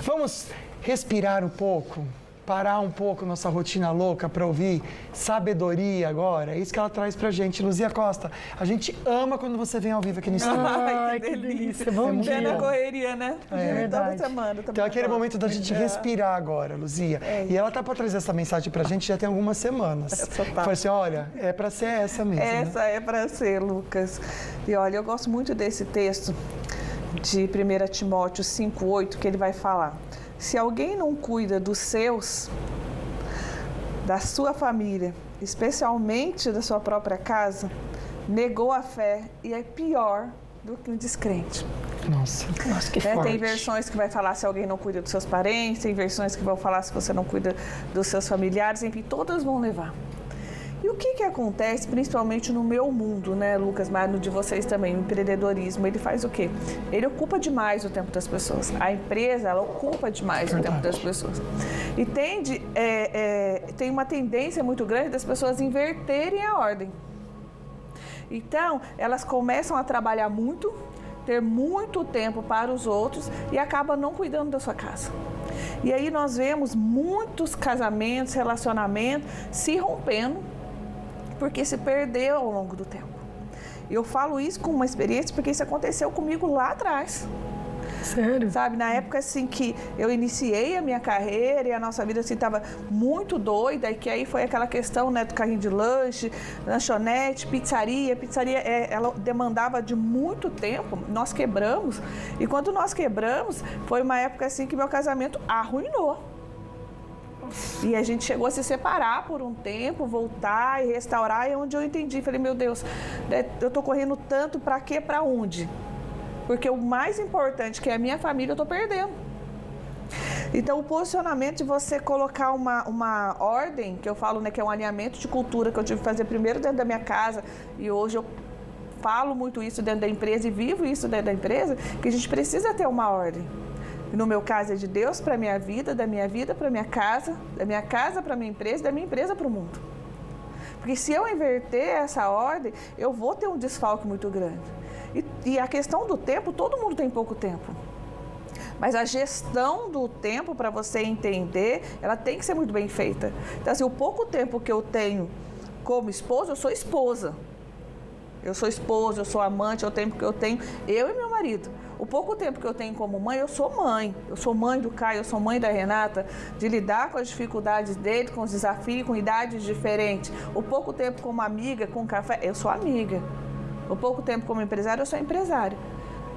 Vamos respirar um pouco, parar um pouco nossa rotina louca para ouvir sabedoria agora. É isso que ela traz pra gente. Luzia Costa, a gente ama quando você vem ao vivo aqui no estúdio. Ai, que delícia. Bom dia. Na correria, né? É verdade. Toda semana. Então, aquele momento da gente respirar agora, Luzia. E ela tá para trazer essa mensagem pra gente já tem algumas semanas. Foi assim, olha, é para ser essa mesmo. Essa né? é para ser, Lucas. E olha, eu gosto muito desse texto de 1 Timóteo 5,8, que ele vai falar: se alguém não cuida dos seus, da sua família, especialmente da sua própria casa, negou a fé e é pior do que um descrente. Nossa, que forte. Tem versões que vai falar se alguém não cuida dos seus parentes, tem versões que vão falar se você não cuida dos seus familiares, enfim, todas vão levar. E o que acontece, principalmente no meu mundo, né, Lucas, mas no de vocês também, o empreendedorismo, ele faz o quê? Ele ocupa demais o tempo das pessoas. A empresa, ela ocupa demais o tempo das pessoas. E tem uma tendência muito grande das pessoas inverterem a ordem. Então, elas começam a trabalhar muito, ter muito tempo para os outros e acabam não cuidando da sua casa. E aí nós vemos muitos casamentos, relacionamentos se rompendo, porque se perdeu ao longo do tempo. Eu falo isso com uma experiência porque isso aconteceu comigo lá atrás. Sério? Sabe, na época assim que eu iniciei a minha carreira e a nossa vida assim estava muito doida, e que aí foi aquela questão, né, do carrinho de lanche, lanchonete, pizzaria. Pizzaria, ela demandava de muito tempo, nós quebramos, e quando nós quebramos, foi uma época assim que meu casamento arruinou. E a gente chegou a se separar por um tempo, voltar e restaurar, e onde eu entendi, falei, meu Deus, eu tô correndo tanto, pra quê, pra onde? Porque o mais importante, que é a minha família, eu tô perdendo. Então, o posicionamento de você colocar uma ordem, que eu falo, né, que é um alinhamento de cultura, que eu tive que fazer primeiro dentro da minha casa, e hoje eu falo muito isso dentro da empresa e vivo isso dentro da empresa, que a gente precisa ter uma ordem. No meu caso é de Deus para a minha vida, da minha vida para a minha casa, da minha casa para a minha empresa, da minha empresa para o mundo. Porque se eu inverter essa ordem, eu vou ter um desfalque muito grande. E a questão do tempo, todo mundo tem pouco tempo. Mas a gestão do tempo, para você entender, ela tem que ser muito bem feita. Então, assim, o pouco tempo que eu tenho como esposa, eu sou esposa. Eu sou esposa, eu sou amante, é o tempo que eu tenho, eu e meu marido. O pouco tempo que eu tenho como mãe, eu sou mãe. Eu sou mãe do Caio, eu sou mãe da Renata, de lidar com as dificuldades dele, com os desafios, com idades diferentes. O pouco tempo como amiga, com café, eu sou amiga. O pouco tempo como empresária, eu sou empresária.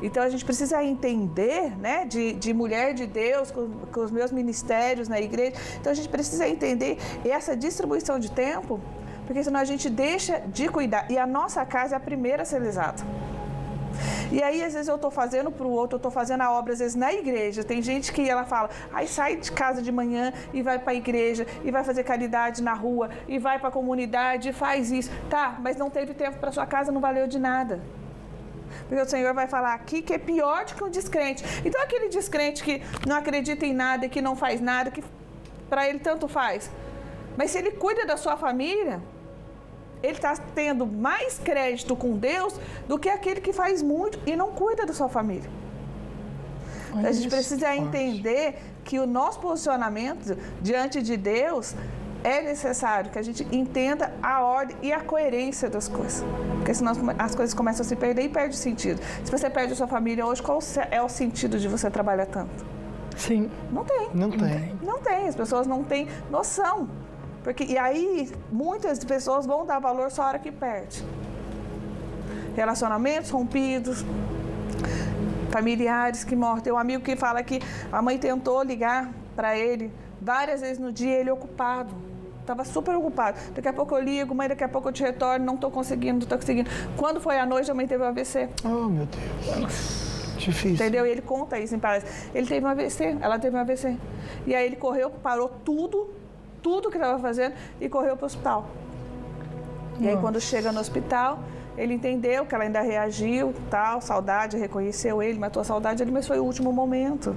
Então, a gente precisa entender, né, de mulher de Deus, com os meus ministérios na igreja. Então, a gente precisa entender essa distribuição de tempo, porque senão a gente deixa de cuidar. E a nossa casa é a primeira a ser lesada. E aí, às vezes, eu estou fazendo para o outro, eu estou fazendo a obra, às vezes, na igreja. Tem gente que ela fala, aí sai de casa de manhã e vai para a igreja, e vai fazer caridade na rua, e vai para a comunidade, e faz isso. Tá, mas não teve tempo para sua casa, não valeu de nada. Porque o Senhor vai falar aqui que é pior do que um descrente. Então, aquele descrente que não acredita em nada, que não faz nada, que para ele tanto faz. Mas se ele cuida da sua família, ele está tendo mais crédito com Deus do que aquele que faz muito e não cuida da sua família. Então, a gente precisa entender que o nosso posicionamento diante de Deus é necessário que a gente entenda a ordem e a coerência das coisas. Porque senão as coisas começam a se perder e perde o sentido. Se você perde a sua família hoje, qual é o sentido de você trabalhar tanto? Sim. Não tem. Não tem. Não tem. As pessoas não têm noção. E aí, muitas pessoas vão dar valor só a hora que perde. Relacionamentos rompidos, familiares que morrem. Tem um amigo que fala que a mãe tentou ligar para ele várias vezes no dia, ele ocupado. Estava super ocupado. Daqui a pouco eu ligo, mãe, daqui a pouco eu te retorno, não estou conseguindo, não estou conseguindo. Quando foi à noite, a mãe teve um AVC. Oh, meu Deus. Difícil. Entendeu? E ele conta isso em palestra. Ele teve um AVC, ela teve um AVC. E aí ele correu, parou tudo que estava fazendo e correu para o hospital. E aí quando chega no hospital, ele entendeu que ela ainda reagiu, tal, saudade, reconheceu ele, matou a saudade dele, mas foi o último momento.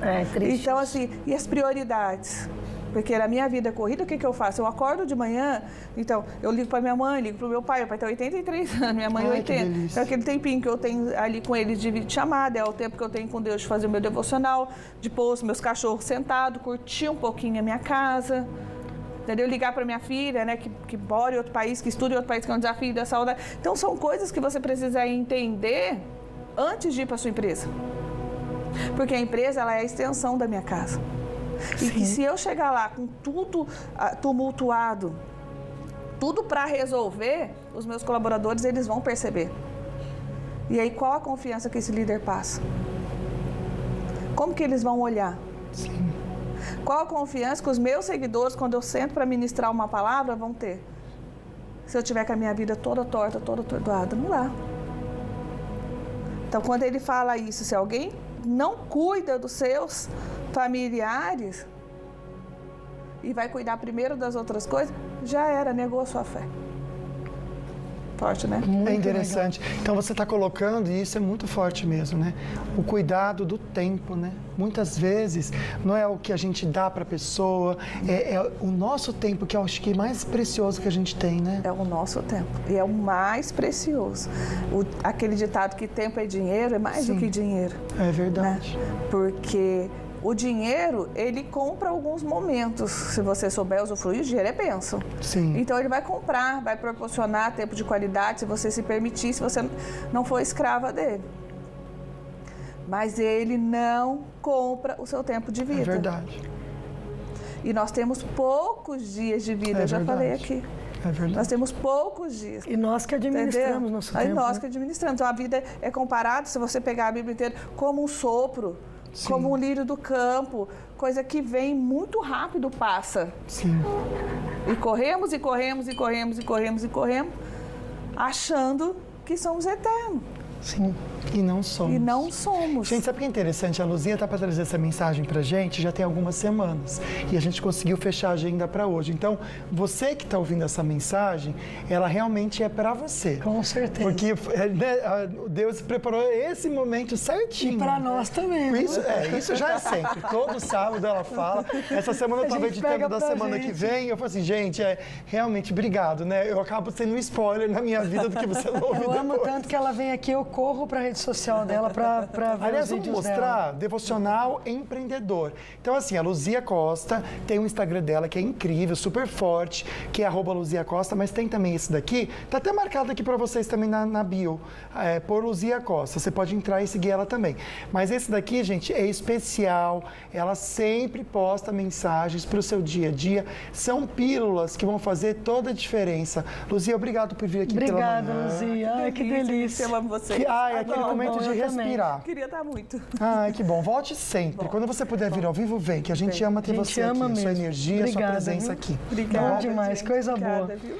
É triste. Então, assim, e as prioridades? Porque na minha vida corrida, o que eu faço? Eu acordo de manhã, então eu ligo para minha mãe, ligo para o meu pai tem 83 anos, minha mãe 80. Então aquele tempinho que eu tenho ali com eles de videochamada, é o tempo que eu tenho com Deus de fazer o meu devocional, de pôr os meus cachorros sentados, curtir um pouquinho a minha casa. Entendeu? Ligar para minha filha, né, que mora em outro país, que estuda em outro país, que é um desafio da saudade. Então, são coisas que você precisa entender antes de ir para a sua empresa. Porque a empresa, ela é a extensão da minha casa. E que se eu chegar lá com tudo tumultuado, tudo para resolver, os meus colaboradores, eles vão perceber. E aí, qual a confiança que esse líder passa? Como que eles vão olhar? Sim. Qual a confiança que os meus seguidores, quando eu sento para ministrar uma palavra, vão ter? Se eu tiver com a minha vida toda torta, toda atordoada, não dá. Então, quando ele fala isso, se alguém não cuida dos seus familiares e vai cuidar primeiro das outras coisas, já era, negou a sua fé. Forte, né? É interessante. Então você está colocando, e isso é muito forte mesmo, né? O cuidado do tempo, né? Muitas vezes não é o que a gente dá para a pessoa, é o nosso tempo, que eu acho que é mais precioso que a gente tem, né? É o nosso tempo. E é o mais precioso. Aquele ditado que tempo é dinheiro é mais do que dinheiro. É verdade. Né? Porque o dinheiro, ele compra alguns momentos. Se você souber usufruir, o dinheiro é bênção. Sim. Então, ele vai comprar, vai proporcionar tempo de qualidade, se você se permitir, se você não for escrava dele. Mas ele não compra o seu tempo de vida. É verdade. E nós temos poucos dias de vida, eu já falei aqui. É verdade. Nós temos poucos dias. E nós que administramos nosso tempo. Aí nós que administramos. Então, a vida é comparada, se você pegar a Bíblia inteira, como um sopro. Sim. Como um lírio do campo, coisa que vem muito rápido, passa. Sim. E corremos, e corremos, e corremos, e corremos, e corremos, achando que somos eternos. Sim, e não somos. E não somos. Gente, sabe o que é interessante? A Luzia está para trazer essa mensagem para a gente já tem algumas semanas. E a gente conseguiu fechar a agenda para hoje. Então, você que está ouvindo essa mensagem, ela realmente é para você. Com certeza. Porque né, Deus preparou esse momento certinho. E para nós também. Isso já é sempre. Todo sábado ela fala. Essa semana eu estava editando da semana que vem. Eu falei assim, gente, realmente, obrigado, né? Eu acabo sendo um spoiler na minha vida do que você não ouve depois. Eu amo depois. tanto que ela vem aqui, eu corro para a rede social dela para ver Aliás, os vamos vídeos mostrar dela. Devocional Empreendedor. Então, assim, a Luzia Costa tem um Instagram dela que é incrível, super forte, que é @LuziaCosta, mas tem também esse daqui, tá até marcado aqui para vocês também na bio, por Luzia Costa. Você pode entrar e seguir ela também. Mas esse daqui, gente, é especial. Ela sempre posta mensagens para o seu dia a dia. São pílulas que vão fazer toda a diferença. Luzia, obrigado por vir aqui pela manhã. Obrigada, Luzia. Ai, que delícia. Eu amo vocês. É aquele momento de respirar. Queria estar muito. Ai, que bom. Volte sempre. Quando você puder vir ao vivo, vem, que a gente ama ter você aqui. Ama mesmo. Sua energia, Obrigada, sua presença viu? aqui. Obrigada, Bom demais, gente. coisa Obrigada, boa. viu?